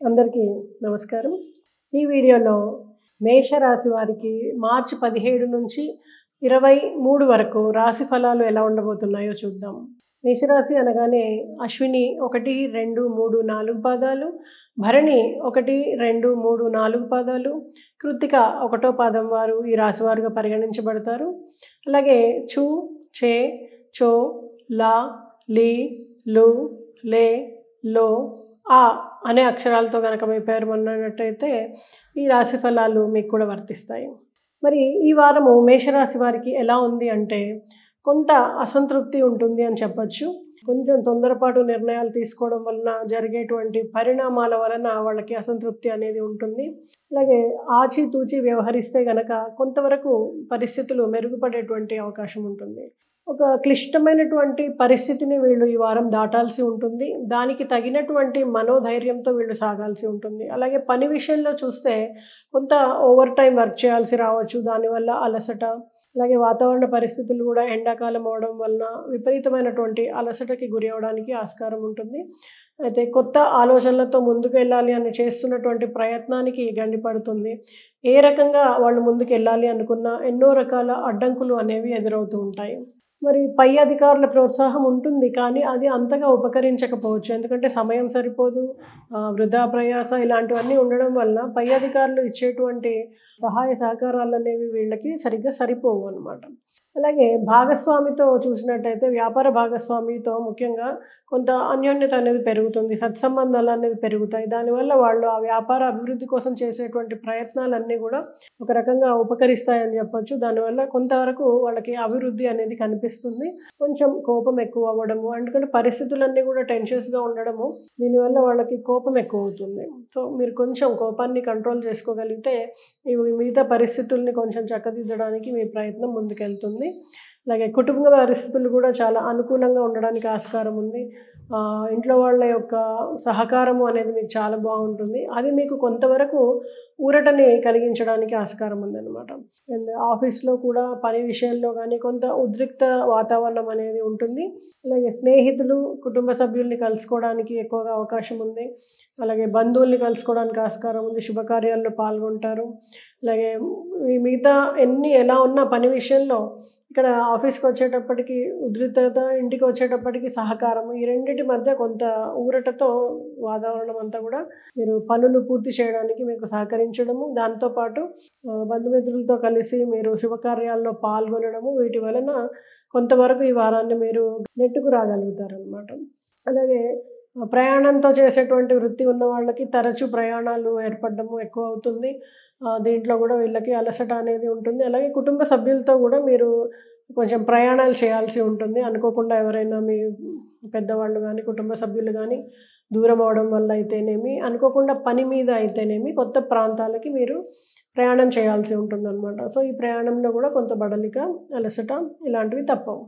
అందరికీ నమస్కారం. ఈ వీడియోలో మేషరాశి వారికి మార్చి 17 నుంచి 23 వరకు రాశి ఫలాలు ఎలా ఉండబోతున్నాయో చూద్దాం. మేషరాశి అనగానే అశ్విని 1, 2, 3, 4 పాదాలు, భరణి 1, 2, 3, 4 పాదాలు, కృత్తిక 1వ పాదం వారు ఈ రాశి వారుగా పరిగణించబడతారు. అలాగే చు, చే, చో, లా, లీ, లు, లే, లో, ఆ అనే అక్షరాలతో కనుక మీ పేరు మొన్నట్టయితే ఈ రాశి ఫలాలు మీకు కూడా వర్తిస్తాయి. మరి ఈ వారము మేషరాశి వారికి ఎలా ఉంది అంటే కొంత అసంతృప్తి ఉంటుంది అని చెప్పచ్చు. కొంచెం తొందరపాటు నిర్ణయాలు తీసుకోవడం వలన జరిగేటువంటి పరిణామాల వలన వాళ్ళకి అసంతృప్తి అనేది ఉంటుంది. అలాగే ఆచితూచి వ్యవహరిస్తే గనక కొంతవరకు పరిస్థితులు మెరుగుపడేటువంటి అవకాశం ఉంటుంది. ఒక క్లిష్టమైనటువంటి పరిస్థితిని వీళ్ళు ఈ వారం దాటాల్సి ఉంటుంది. దానికి తగినటువంటి మనోధైర్యంతో వీళ్ళు సాగాల్సి ఉంటుంది. అలాగే పని విషయంలో చూస్తే కొంత ఓవర్ టైం వర్క్ చేయాల్సి రావచ్చు. దానివల్ల అలసట, అలాగే వాతావరణ పరిస్థితులు కూడా ఎండాకాలం అవడం వలన విపరీతమైనటువంటి అలసటకి గురి అవ్వడానికి ఆస్కారం ఉంటుంది. అయితే కొత్త ఆలోచనలతో ముందుకు వెళ్ళాలి అని చేస్తున్నటువంటి ప్రయత్నానికి గండిపడుతుంది. ఏ రకంగా వాళ్ళు ముందుకు వెళ్ళాలి అనుకున్నా ఎన్నో రకాల అడ్డంకులు అనేవి ఎదురవుతూ ఉంటాయి. మరి పై అధికారుల ప్రోత్సాహం ఉంటుంది, కానీ అది అంతగా ఉపకరించకపోవచ్చు. ఎందుకంటే సమయం సరిపోదు, వృధా ప్రయాస ఇలాంటివన్నీ ఉండడం వలన పై అధికారులు ఇచ్చేటువంటి సహాయ సహకారాలు అనేవి వీళ్ళకి సరిగ్గా సరిపోవు అన్నమాట. అలాగే భాగస్వామితో చూసినట్టయితే వ్యాపార భాగస్వామితో ముఖ్యంగా కొంత అన్యోన్యత అనేది పెరుగుతుంది, సత్సంబంధాలు అనేవి పెరుగుతాయి. దానివల్ల వాళ్ళు ఆ వ్యాపార అభివృద్ధి కోసం చేసేటువంటి ప్రయత్నాలన్నీ కూడా ఒక రకంగా ఉపకరిస్తాయని చెప్పొచ్చు. దానివల్ల కొంతవరకు వాళ్ళకి అభివృద్ధి అనేది కనిపిస్తుంది. కొంచెం కోపం ఎక్కువ అవ్వడము, ఎందుకంటే పరిస్థితులన్నీ కూడా టెన్షన్స్గా ఉండడము, దీనివల్ల వాళ్ళకి కోపం ఎక్కువ అవుతుంది. సో మీరు కొంచెం కోపాన్ని కంట్రోల్ చేసుకోగలిగితే మిగతా పరిస్థితుల్ని కొంచెం చక్కదిద్దడానికి మీ ప్రయత్నం ముందుకెళ్తుంది. అలాగే కుటుంబ పరిస్థితులు కూడా చాలా అనుకూలంగా ఉండడానికి ఆస్కారం ఉంది. ఇంట్లో వాళ్ళ యొక్క సహకారము అనేది మీకు చాలా బాగుంటుంది. అది మీకు కొంతవరకు ఊరటని కలిగించడానికి ఆస్కారం ఉందన్నమాట. అండ్ ఆఫీస్లో కూడా పని విషయంలో కానీ కొంత ఉద్రిక్త వాతావరణం అనేది ఉంటుంది. అలాగే స్నేహితులు, కుటుంబ సభ్యుల్ని కలుసుకోవడానికి ఎక్కువగా అవకాశం ఉంది. అలాగే బంధువుల్ని కలుసుకోవడానికి ఆస్కారం ఉంది. శుభకార్యాల్లో పాల్గొంటారు. అలాగే మిగతా ఎలా ఉన్నా పని విషయంలో ఇక్కడ ఆఫీస్కి వచ్చేటప్పటికి ఉద్రిక్తత, ఇంటికి వచ్చేటప్పటికి సహకారం, ఈ రెండింటి మధ్య కొంత ఊరటతో వాతావరణం అంతా కూడా మీరు పనులు పూర్తి చేయడానికి మీకు సహకరించడము, దాంతోపాటు బంధుమిత్రులతో కలిసి మీరు శుభకార్యాల్లో పాల్గొనడము, వీటి వలన కొంతవరకు ఈ వారాన్ని మీరు నెట్టుకు రాగలుగుతారనమాట. అలాగే ప్రయాణంతో చేసేటువంటి వృత్తి ఉన్న వాళ్ళకి తరచూ ప్రయాణాలు ఏర్పడము ఎక్కువ అవుతుంది. దీంట్లో కూడా వీళ్ళకి అలసట అనేది ఉంటుంది. అలాగే కుటుంబ సభ్యులతో కూడా మీరు కొంచెం ప్రయాణాలు చేయాల్సి ఉంటుంది. అనుకోకుండా ఎవరైనా మీ పెద్దవాళ్ళు కానీ కుటుంబ సభ్యులు కానీ దూరం అవడం వల్ల అయితేనేమి, అనుకోకుండా పని మీద అయితేనేమి కొత్త ప్రాంతాలకి మీరు ప్రయాణం చేయాల్సి ఉంటుందన్నమాట. సో ఈ ప్రయాణంలో కూడా కొంత బడలిక, అలసట ఇలాంటివి తప్పవు.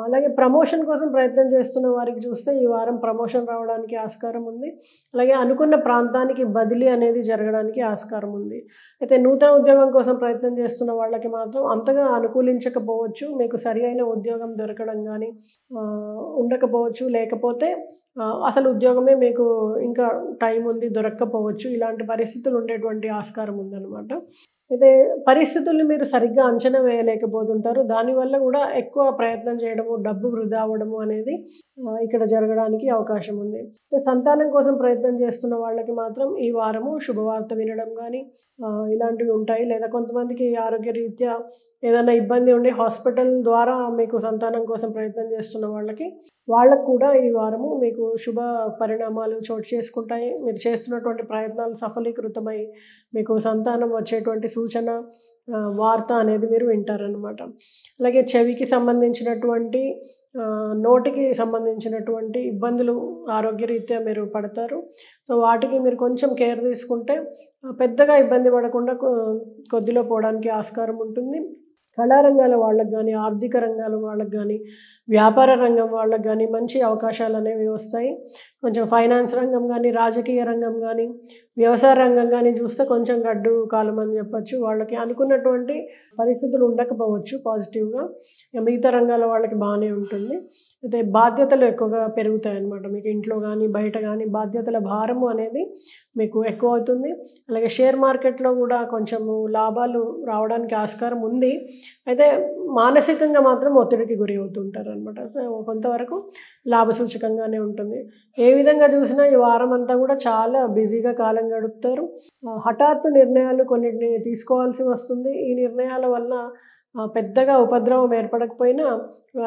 అలాగే ప్రమోషన్ కోసం ప్రయత్నం చేస్తున్న వారికి చూస్తే ఈ వారం ప్రమోషన్ రావడానికి ఆస్కారం ఉంది. అలాగే అనుకున్న ప్రాంతానికి బదిలీ అనేది జరగడానికి ఆస్కారం ఉంది. అయితే నూతన ఉద్యోగం కోసం ప్రయత్నం చేస్తున్న వాళ్ళకి మాత్రం అంతగా అనుకూలించకపోవచ్చు. మీకు సరి అయిన ఉద్యోగం దొరకడం కానీ ఉండకపోవచ్చు, లేకపోతే అసలు ఉద్యోగమే మీకు ఇంకా టైం ఉంది దొరక్కపోవచ్చు. ఇలాంటి పరిస్థితులు ఉండేటువంటి ఆస్కారం ఉందన్నమాట. అయితే పరిస్థితుల్ని మీరు సరిగ్గా అంచనా వేయలేకపోతుంటారు. దానివల్ల కూడా ఎక్కువ ప్రయత్నం చేయడము, డబ్బు వృధా అవ్వడము అనేది ఇక్కడ జరగడానికి అవకాశం ఉంది. సంతానం కోసం ప్రయత్నం చేస్తున్న వాళ్ళకి మాత్రం ఈ వారము శుభవార్త వినడం కానీ ఇలాంటివి ఉంటాయి. లేదా కొంతమందికి ఆరోగ్య రీత్యా ఏదైనా ఇబ్బంది ఉండి హాస్పిటల్ ద్వారా మీకు సంతానం కోసం ప్రయత్నం చేస్తున్న వాళ్ళకు కూడా ఈ వారము మీకు శుభ పరిణామాలు చోటు చేసుకుంటాయి. మీరు చేస్తున్నటువంటి ప్రయత్నాలు సఫలీకృతమై మీకు సంతానం వచ్చేటువంటి సూచన, వార్త అనేది మీరు వింటారనమాట. అలాగే చెవికి సంబంధించినటువంటి, నోటికి సంబంధించినటువంటి ఇబ్బందులు ఆరోగ్యరీత్యా మీరు పడతారు. సో వాటికి మీరు కొంచెం కేర్ తీసుకుంటే పెద్దగా ఇబ్బంది పడకుండా కొద్దిలో పోవడానికి ఆస్కారం ఉంటుంది. కళారంగాల వాళ్ళకి కానీ, ఆర్థిక రంగాల వాళ్ళకి కానీ వ్యాపార రంగం వాళ్ళకి కానీ మంచి అవకాశాలు అనేవి వస్తాయి. కొంచెం ఫైనాన్స్ రంగం కానీ, రాజకీయ రంగం కానీ, వ్యవసాయ రంగం కానీ చూస్తే కొంచెం గడ్డు కాలం అని చెప్పొచ్చు. వాళ్ళకి అనుకున్నటువంటి పరిస్థితులు ఉండకపోవచ్చు పాజిటివ్‌గా. మిగతా రంగాల వాళ్ళకి బాగానే ఉంటుంది. అయితే బాధ్యతలు ఎక్కువగా పెరుగుతాయన్నమాట. మీకు ఇంట్లో కానీ, బయట కానీ బాధ్యతల భారము అనేది మీకు ఎక్కువ అవుతుంది. అలాగే షేర్ మార్కెట్‌లో కూడా కొంచెము లాభాలు రావడానికి ఆస్కారం ఉంది. అయితే మానసికంగా మాత్రం ఒత్తిడికి గురి అవుతుంటారనమాట. సో, కొంతవరకు లాభసూచకంగానే ఉంటుంది. ఏ విధంగా చూసినా ఈ వారం అంతా కూడా చాలా బిజీగా కాలం గడుపుతారు. హఠాత్తు నిర్ణయాలు కొన్నిటిని తీసుకోవాల్సి వస్తుంది. ఈ నిర్ణయాల వలన పెద్దగా ఉపద్రవం ఏర్పడకపోయినా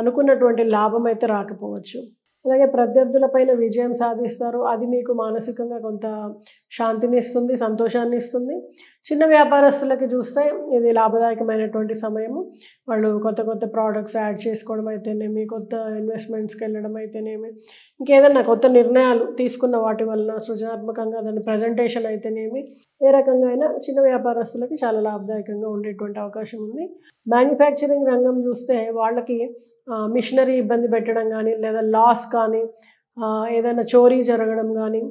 అనుకున్నటువంటి లాభం అయితే రాకపోవచ్చు. అలాగే ప్రత్యర్థులపైన విజయం సాధిస్తారు. అది మీకు మానసికంగా కొంత శాంతిని ఇస్తుంది, సంతోషాన్ని ఇస్తుంది. చిన్న వ్యాపారస్తులకి చూస్తే ఇది లాభదాయకమైనటువంటి సమయము. వాళ్ళు కొత్త కొత్త ప్రోడక్ట్స్ యాడ్ చేసుకోవడం అయితేనేమి, కొత్త ఇన్వెస్ట్మెంట్స్కి వెళ్ళడం అయితేనేమి, ఇంకేదన్నా కొత్త నిర్ణయాలు తీసుకున్న వాటి వలన సృజనాత్మకంగా దాని ప్రజెంటేషన్ అయితేనేమి, ఏ రకంగా అయినా చిన్న వ్యాపారస్తులకి చాలా లాభదాయకంగా ఉండేటువంటి అవకాశం ఉంది. మ్యానుఫ్యాక్చరింగ్ రంగం చూస్తే వాళ్ళకి మిషనరీ ఇబ్బంది పెట్టడం కానీ, లేదా లాస్ కానీ, ఏదైనా చోరీ జరగడం కానీ,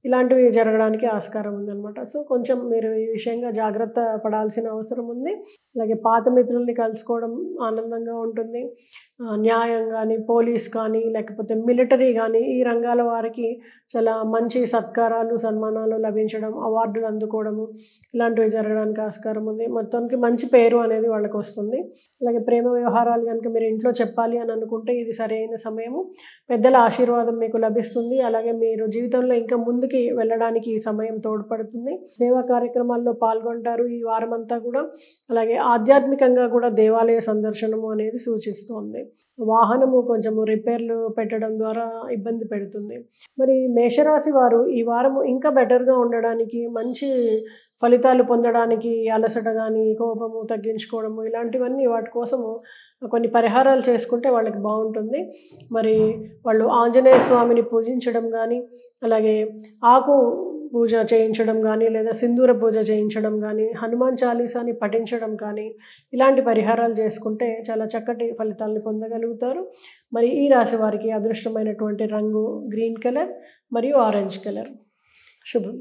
ఇలాంటివి జరగడానికి ఆస్కారం ఉందన్నమాట. సో, కొంచెం మీరు ఈ విషయంగా జాగ్రత్త పడాల్సిన అవసరం ఉంది. అలాగే పాత మిత్రుల్ని కలుసుకోవడం ఆనందంగా ఉంటుంది. న్యాయం కానీ, పోలీస్ కానీ, లేకపోతే మిలిటరీ కానీ, ఈ రంగాల వారికి చాలా మంచి సత్కారాలు, సన్మానాలు లభించడం, అవార్డులు అందుకోవడము, ఇలాంటివి జరగడానికి ఆస్కారం ఉంది. మొత్తానికి మంచి పేరు అనేది వాళ్ళకి వస్తుంది. అలాగే ప్రేమ వ్యవహారాలు కనుక మీరు ఇంట్లో చెప్పాలి అని అనుకుంటే ఇది సరైన సమయము. పెద్దల ఆశీర్వాదం మీకు లభిస్తుంది. అలాగే మీరు జీవితంలో ఇంకా ముందుకి వెళ్ళడానికి ఈ సమయం తోడ్పడుతుంది. సేవా కార్యక్రమాల్లో పాల్గొంటారు ఈ వారమంతా కూడా. అలాగే ఆధ్యాత్మికంగా కూడా దేవాలయ సందర్శనము అనేది సూచిస్తోంది. వాహనము కొంచెము రిపేర్లు పెట్టడం ద్వారా ఇబ్బంది పెడుతుంది. మరి మేషరాశి వారు ఈ వారము ఇంకా బెటర్గా ఉండడానికి, మంచి ఫలితాలు పొందడానికి అలసట కానీ, కోపము తగ్గించుకోవడము, ఇలాంటివన్నీ వాటి కోసము కొన్ని పరిహారాలు చేసుకుంటే వాళ్ళకి బాగుంటుంది. మరి వాళ్ళు ఆంజనేయ స్వామిని పూజించడం కానీ, అలాగే ఆకు పూజ చేయించడం కానీ, లేదా సింధూర పూజ చేయించడం కానీ, హనుమాన్ చాలీసాని పఠించడం కానీ, ఇలాంటి పరిహారాలు చేసుకుంటే చాలా చక్కటి ఫలితాలను పొందగలుగుతారు. మరి ఈ రాశి వారికి అదృష్టమైనటువంటి రంగు గ్రీన్ కలర్ మరియు ఆరెంజ్ కలర్. శుభం.